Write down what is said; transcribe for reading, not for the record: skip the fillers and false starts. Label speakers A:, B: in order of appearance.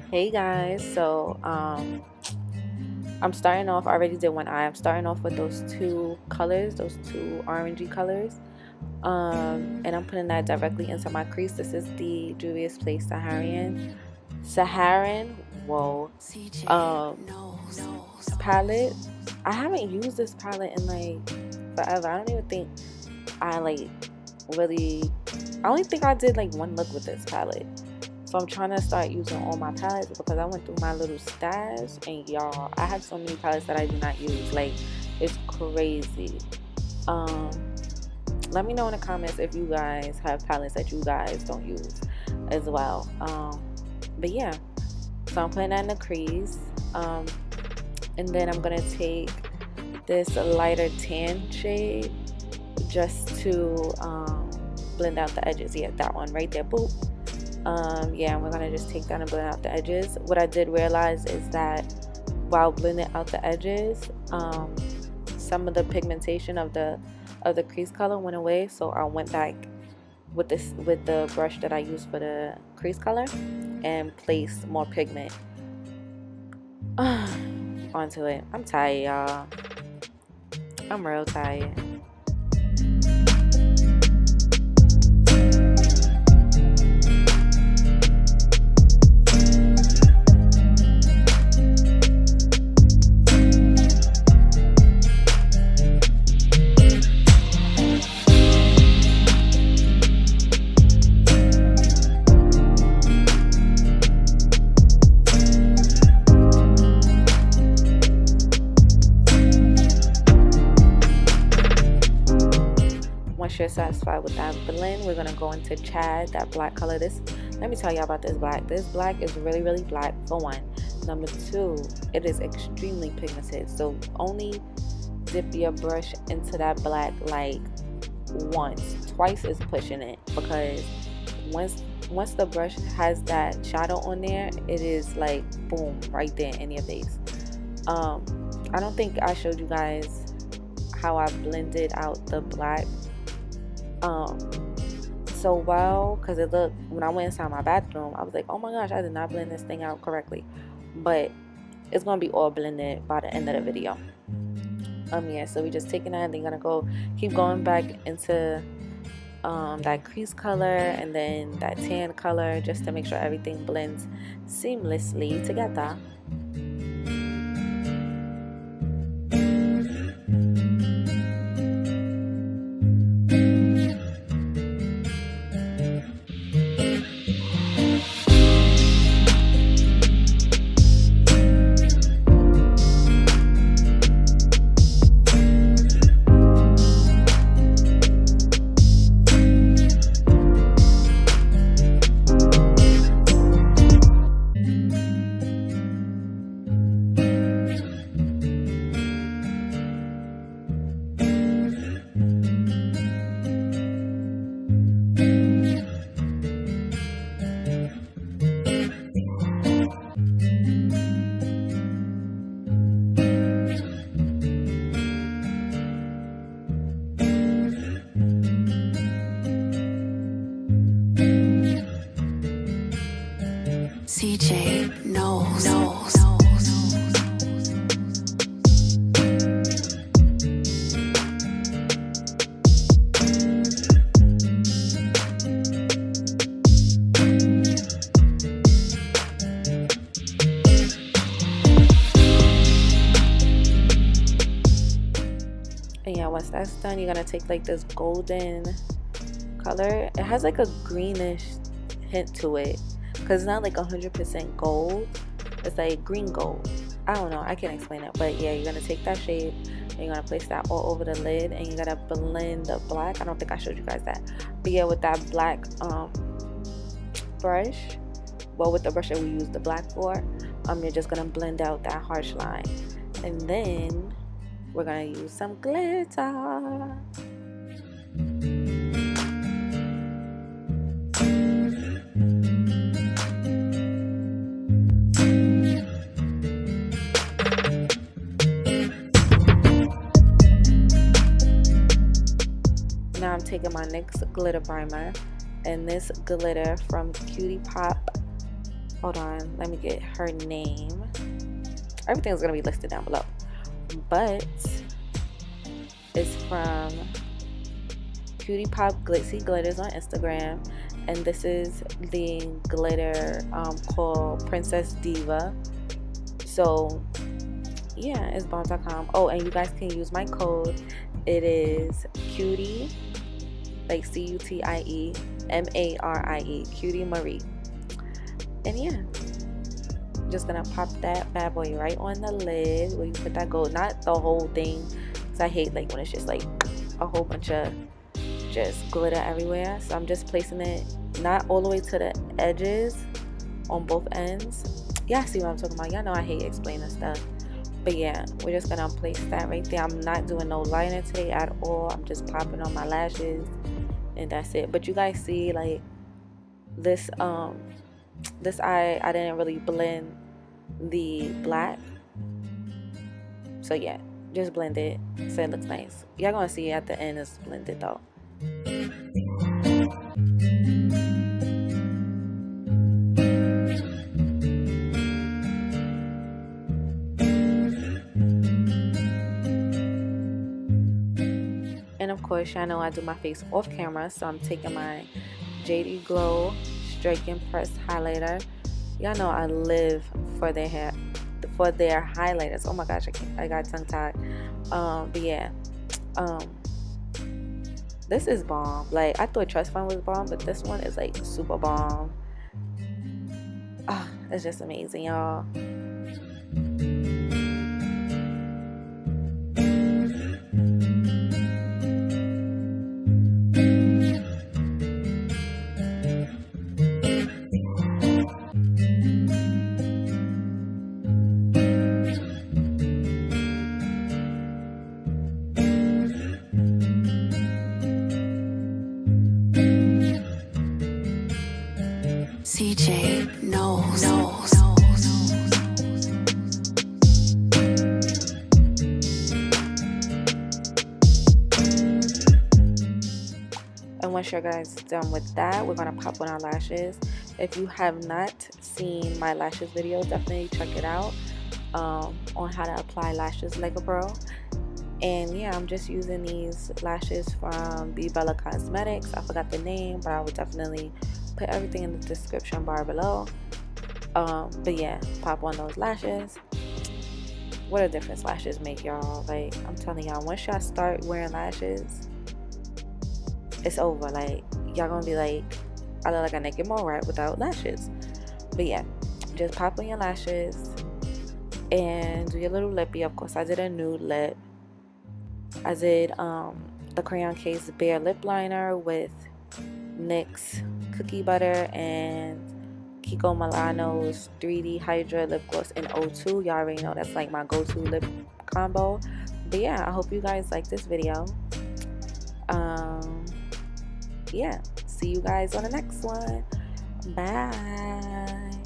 A: Hey guys, so I'm starting off. I already did one eye. I'm starting off with those two colors, those two orangey colors, and I'm putting that directly into my crease. This is the Juvia's Place Saharan, whoa, um, palette. I haven't used this palette in like forever. I don't even think I like really. I only think I did like one look with this palette. So I'm trying to start using all my palettes because I went through my little stash, and y'all, I have so many palettes that I do not use. Like, it's crazy. Um, Let me know in the comments if you guys have palettes that you guys don't use as well. But yeah, so I'm putting that in the crease. And then I'm gonna take this lighter tan shade just to blend out the edges. Yeah, that one right there. Boop. Yeah, and we're gonna just take that and blend out the edges. What I did realize is that while blending out the edges, some of the pigmentation of the crease color went away, so I went back with the brush that I used for the crease color and placed more pigment onto it. I'm tired, y'all. I'm real tired. Once you're satisfied with that blend, we're gonna go into Chad, that black color. Let me tell y'all about this black. This black is really, really black, for one. Number two, it is extremely pigmented. So only dip your brush into that black like once. Twice is pushing it, because once the brush has that shadow on there, it is like boom, right there in your face. I don't think I showed you guys how I blended out the black so well, because it looked, when I went inside my bathroom, I was like, oh my gosh, I did not blend this thing out correctly. But it's gonna be all blended by the end of the video. Yeah, so we just taking that, and then gonna keep going back into that crease color and then that tan color, just to make sure everything blends seamlessly together.
B: CJ knows.
A: And yeah, once that's done, you're gonna take like this golden color. It has like a greenish hint to it, because it's not like 100% gold. It's like green gold. I don't know, I can't explain it, but yeah, you're gonna take that shade and you're gonna place that all over the lid, and you're gonna blend the black. I don't think I showed you guys that, but yeah, with that black brush, well, with the brush that we use the black for, you're just gonna blend out that harsh line, and then we're gonna use some glitter. taking my NYX glitter primer, and this glitter from Cutie Pop. Hold on, let me get her name. Everything's gonna be listed down below, but it's from Cutie Pop Glitzy Glitters on Instagram, and this is the glitter called Princess Diva. So yeah, it's bomb.com. Oh, and you guys can use my code. It is cutie, like CUTIE MARIE, Cutie Marie. And yeah, just gonna pop that bad boy right on the lid where you put that gold, not the whole thing, because I hate like when it's just like a whole bunch of just glitter everywhere. So I'm just placing it not all the way to the edges, on both ends. Yeah, see what I'm talking about. Y'all know I hate explaining stuff. But yeah, we're just gonna place that right there. I'm not doing no liner today at all. I'm just popping on my lashes, and that's it. But you guys see, like, this this eye, I didn't really blend the black. So yeah, just blend it so it looks nice. Y'all gonna see at the end it's blended though. And of course, y'all know I do my face off camera, so I'm taking my JD Glow Strike and Press highlighter. Y'all know I live for their hair, for their highlighters. Oh my gosh, I got tongue tied. But yeah, this is bomb. Like, I thought Trust Fund was bomb, but this one is like super bomb. It's just amazing, y'all.
B: CJ knows.
A: And once you guys done with that, we're gonna pop on our lashes. If you have not seen my lashes video, definitely check it out on how to apply lashes like a pro. And yeah, I'm just using these lashes from Be Bella Cosmetics. I forgot the name, but I will definitely put everything in the description bar below. But yeah, pop on those lashes. What a difference lashes make, y'all. Like, I'm telling y'all, once y'all start wearing lashes, it's over. Like, y'all gonna be like, I look like a naked mole rat without lashes. But yeah, just pop on your lashes and do your little lippy. Of course, I did a nude lip. I did the Crayon Case Bare Lip Liner with NYX Cookie Butter and Kiko Milano's 3D Hydra Lip Gloss in 02. Y'all already know that's like my go-to lip combo. But yeah, I hope you guys like this video. Yeah, see you guys on the next one. Bye.